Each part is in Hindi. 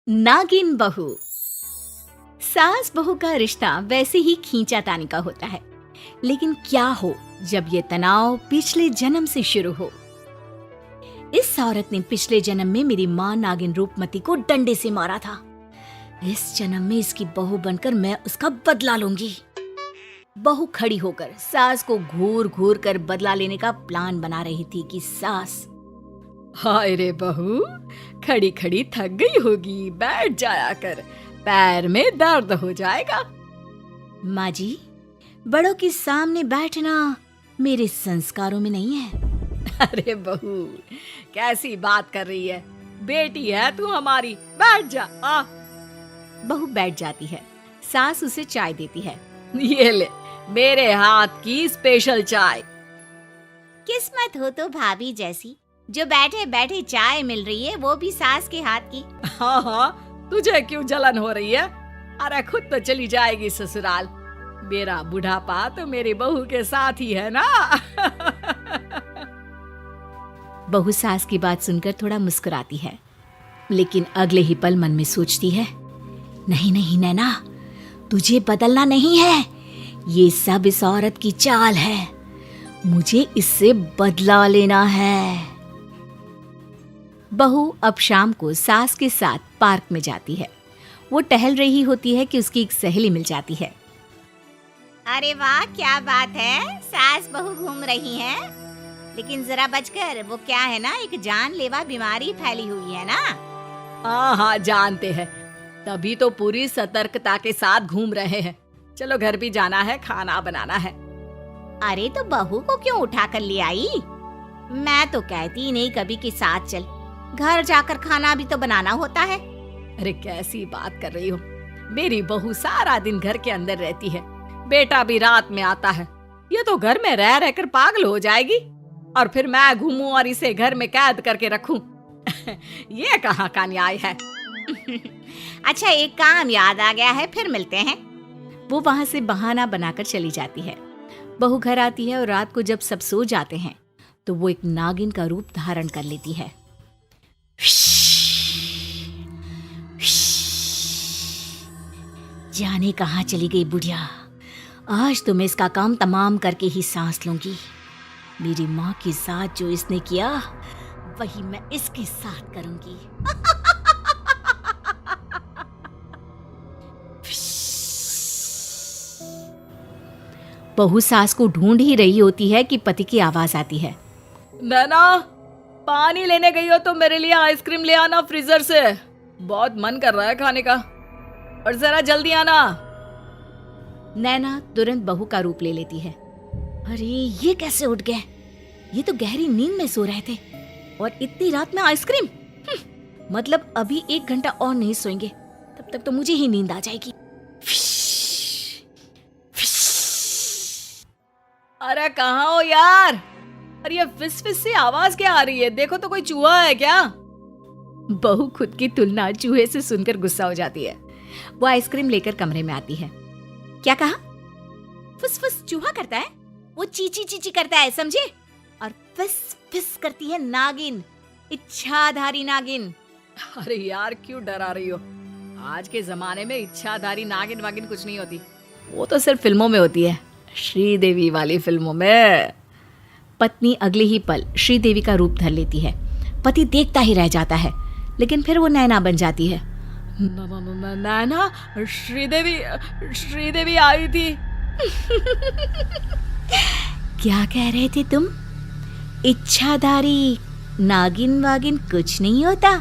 नागिन बहू। सास बहू का रिश्ता वैसे ही खींचातानी का होता है, लेकिन क्या हो जब ये तनाव पिछले जन्म से शुरू हो। इस औरत ने पिछले जन्म में मेरी माँ नागिन रूपमती को डंडे से मारा था। इस जन्म में इसकी बहू बनकर मैं उसका बदला लूंगी। बहू खड़ी होकर सास को घूर घूर कर बदला लेने का प्लान बना रही थी कि सास, हाय रे बहू, खड़ी खड़ी थक गई होगी, बैठ जाया कर, पैर में दर्द हो जाएगा। माँ जी, बड़ों के सामने बैठना मेरे संस्कारों में नहीं है। अरे बहू, कैसी बात कर रही है, बेटी है तू हमारी, बैठ जा। बहू बैठ जाती है। सास उसे चाय देती है। ये ले, मेरे हाथ की स्पेशल चाय। किस्मत हो तो भाभी जैसी, जो बैठे बैठे चाय मिल रही है, वो भी सास के हाथ की। हाँ हाँ, तुझे क्यों जलन हो रही है? अरे खुद तो चली जाएगी ससुराल। मेरा बुढ़ापा तो मेरी बहू के साथ ही है ना। बहू सास की बात सुनकर थोड़ा मुस्कुराती है, लेकिन अगले ही पल मन में सोचती है, नहीं नहीं नैना, तुझे बदलना नहीं है, ये सब इस औरत की चाल है, मुझे इससे बदला लेना है। बहू अब शाम को सास के साथ पार्क में जाती है। वो टहल रही होती है कि उसकी एक सहेली मिल जाती है। अरे वाह, क्या बात है, सास बहू घूम रही हैं। लेकिन जरा बचकर, वो क्या है ना, एक जानलेवा बीमारी फैली हुई है ना। हाँ हाँ, जानते हैं, तभी तो पूरी सतर्कता के साथ घूम रहे हैं। चलो घर भी जाना है, खाना बनाना है। अरे तो बहू को क्यों उठा कर ले आई? मैं तो कहती नहीं कभी के साथ चल, घर जाकर खाना भी तो बनाना होता है। अरे कैसी बात कर रही हो, मेरी बहू सारा दिन घर के अंदर रहती है, बेटा भी रात में आता है। ये तो घर में रह रहकर पागल हो जाएगी, और फिर मैं घूमूं और इसे घर में कैद करके रखूं। ये कहाँ का न्याय है। अच्छा, एक काम याद आ गया है, फिर मिलते हैं। वो वहाँ से बहाना बनाकर चली जाती है। बहू घर आती है और रात को जब सब सो जाते हैं तो वो एक नागिन का रूप धारण कर लेती है। जाने कहाँ चली गई बुढ़िया, आज तो मैं इसका काम तमाम करके ही सांस लूंगी। मेरी माँ के साथ जो इसने किया, वही मैं इसके साथ करूंगी। बहू सास को ढूंढ ही रही होती है कि पति की आवाज आती है। नैना, पानी लेने गई हो तो मेरे लिए आइसक्रीम ले आना फ्रीजर से, बहुत मन कर रहा है खाने का, और जरा जल्दी आना। नैना तुरंत बहू का रूप ले लेती है। अरे ये कैसे उठ गए, ये तो गहरी नींद में सो रहे थे, और इतनी रात में आइसक्रीम, मतलब अभी 1 घंटा और नहीं सोएंगे, तब तक तो मुझे ही नींद आ जाएगी। अरे कहाँ हो यार, अरे ये फिस फिस सी आवाज क्या आ रही है, देखो तो कोई चूहा है क्या? बहू खुद की तुलना चूहे से सुनकर गुस्सा हो जाती है। वो आइसक्रीम लेकर कमरे में आती है। क्या कहा? फुस फुस चूहा करता है, वो चीची चीची करता है, समझे? और फिस फिस करती है नागिन, इच्छाधारी नागिन। अरे यार क्यों डरा रही हो, आज के जमाने में इच्छाधारी नागिन वागिन कुछ नहीं होती, वो तो सिर्फ फिल्मों में होती है, श्रीदेवी वाली फिल्मों में। पत्नी अगले ही पल श्रीदेवी का रूप धर लेती है। पति देखता ही रह जाता है, लेकिन फिर वो नैना बन जाती है। नैना, श्रीदेवी आई थी। क्या कह रहे थे तुम? इच्छाधारी नागिन वागिन कुछ नहीं होता।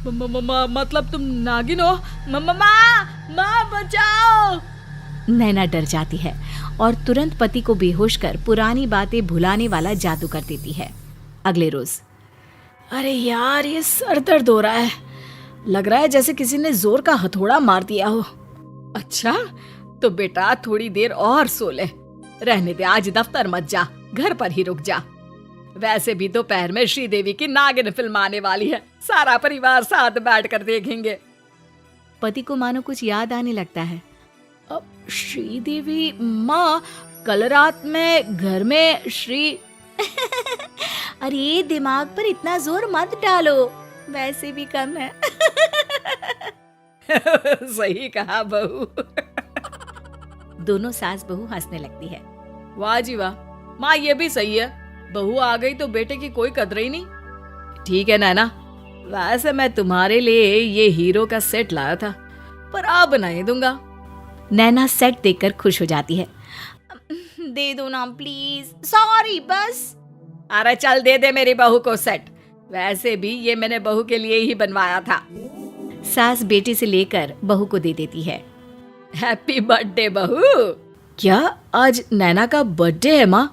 मतलब तुम नागिन हो? माँ बचाओ। नैना डर जाती है और तुरंत पति को बेहोश कर पुरानी बातें भुलाने वाला जादू कर देती है। अगले रोज, अरे यार ये सर दर्द हो रहा है, लग रहा है जैसे किसी ने जोर का हथौड़ा मार दिया हो। अच्छा तो बेटा थोड़ी देर और सो ले, रहने दे, आज दफ्तर मत जा, घर पर ही रुक जा। वैसे भी दोपहर में श्रीदेवी की नागिन फिल्म आने वाली है, सारा परिवार साथ बैठकर देखेंगे। पति को मानो कुछ याद आने लगता है। अब श्रीदेवी माँ, कल रात में घर में श्री अरे दिमाग पर इतना जोर मत डालो, वैसे भी कम है। सही कहा बहू। दोनों सास बहू हंसने लगती है। वाह जी वाह, माँ ये भी सही है, बहू आ गई तो बेटे की कोई कदर ही नहीं। ठीक है नैना, वैसे मैं तुम्हारे लिए ये हीरो का सेट लाया था, पर अब नहीं दूंगा। नैना सेट देखकर खुश हो जाती है। दे दो ना प्लीज, सॉरी बस। अरे चल दे दे मेरी बहू को सेट, वैसे भी ये मैंने बहू के लिए ही बनवाया था। सास बेटी से लेकर बहू को दे देती है। हैप्पी बर्थडे बहू। क्या आज नैना का बर्थडे है माँ?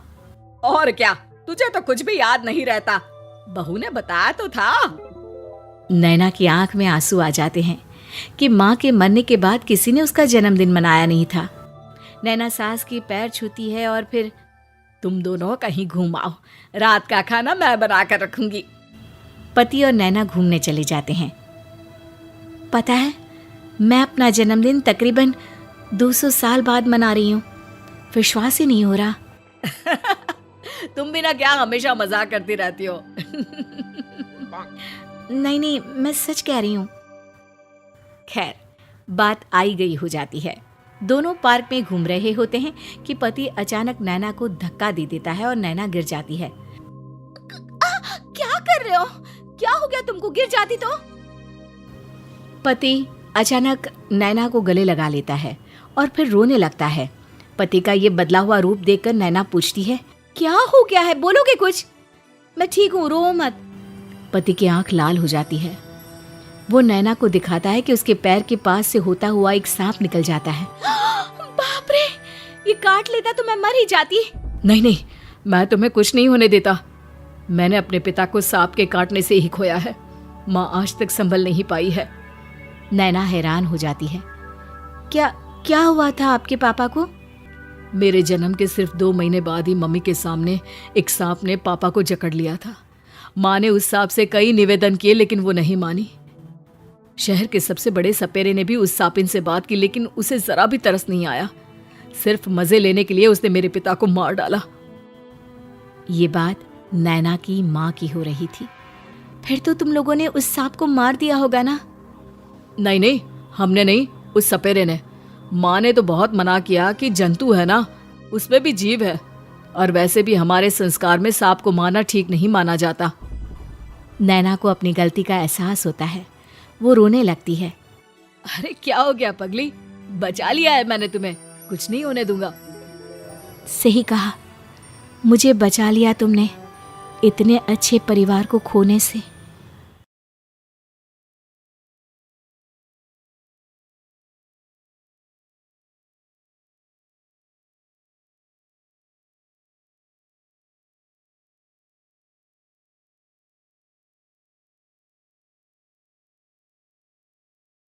और क्या, तुझे तो कुछ भी याद नहीं रहता, बहू ने बताया तो था। नैना की आंख में आंसू आ जाते हैं कि माँ के मरने के बाद किसी ने उसका जन्मदिन मनाया नहीं था। नैना सास की पैर छूती है और फिर तुम दोनों कहीं घूम आओ, रात का खाना मैं बना कर रखूंगी। पति और नैना घूमने चले जाते हैं। पता है, मैं अपना जन्मदिन तकरीबन 200 साल बाद मना रही हूँ, विश्वास ही नहीं हो रहा। तुम भी ना क्या हमेशा मजाक करती रहती हो। नहीं, मैं सच कह रही हूँ। खैर, बात आई गई हो जाती है। दोनों पार्क में घूम रहे होते हैं कि पति अचानक नैना को धक्का दे देता है और नैना गिर जाती है। क्या कर रहे हो? क्या हो गया तुमको, गिर जाती तो? पति अचानक नैना को गले लगा लेता है और फिर रोने लगता है। पति का ये बदला हुआ रूप देखकर नैना पूछती है, क्या हो गया है, बोलोगे कुछ? मैं ठीक हूँ, रो मत। पति की आंख लाल हो जाती है। वो नैना को दिखाता है कि उसके पैर के पास से होता हुआ एक सांप निकल जाता है। बाप रे, ये काट लेता तो मैं मर ही जाती। नहीं, मैं तुम्हें कुछ नहीं होने देता। मैंने अपने पिता को सांप के काटने से ही खोया है, माँ आज तक संभल नहीं पाई है। नैना हैरान हो जाती है। क्या हुआ था आपके पापा को? मेरे जन्म के सिर्फ 2 महीने बाद ही मम्मी के सामने एक सांप ने पापा को जकड़ लिया था। माँ ने उस सांप से कई निवेदन किए लेकिन वो नहीं मानी। शहर के सबसे बड़े सपेरे ने भी उस सांपिन से बात की लेकिन उसे जरा भी तरस नहीं आया। सिर्फ मजे लेने के लिए उसने मेरे पिता को मार डाला। ये बात नैना की माँ की हो रही थी। फिर तो तुम लोगों ने उस सांप को मार दिया होगा ना? नहीं, हमने नहीं, उस सपेरे ने। माँ ने तो बहुत मना किया कि जंतु है ना, उसमें भी जीव है, और वैसे भी हमारे संस्कार में सांप को मारना ठीक नहीं माना जाता। नैना को अपनी गलती का एहसास होता है। वो रोने लगती है। अरे क्या हो गया पगली, बचा लिया है मैंने तुम्हें, कुछ नहीं होने दूंगा। सही कहा, मुझे बचा लिया तुमने इतने अच्छे परिवार को खोने से।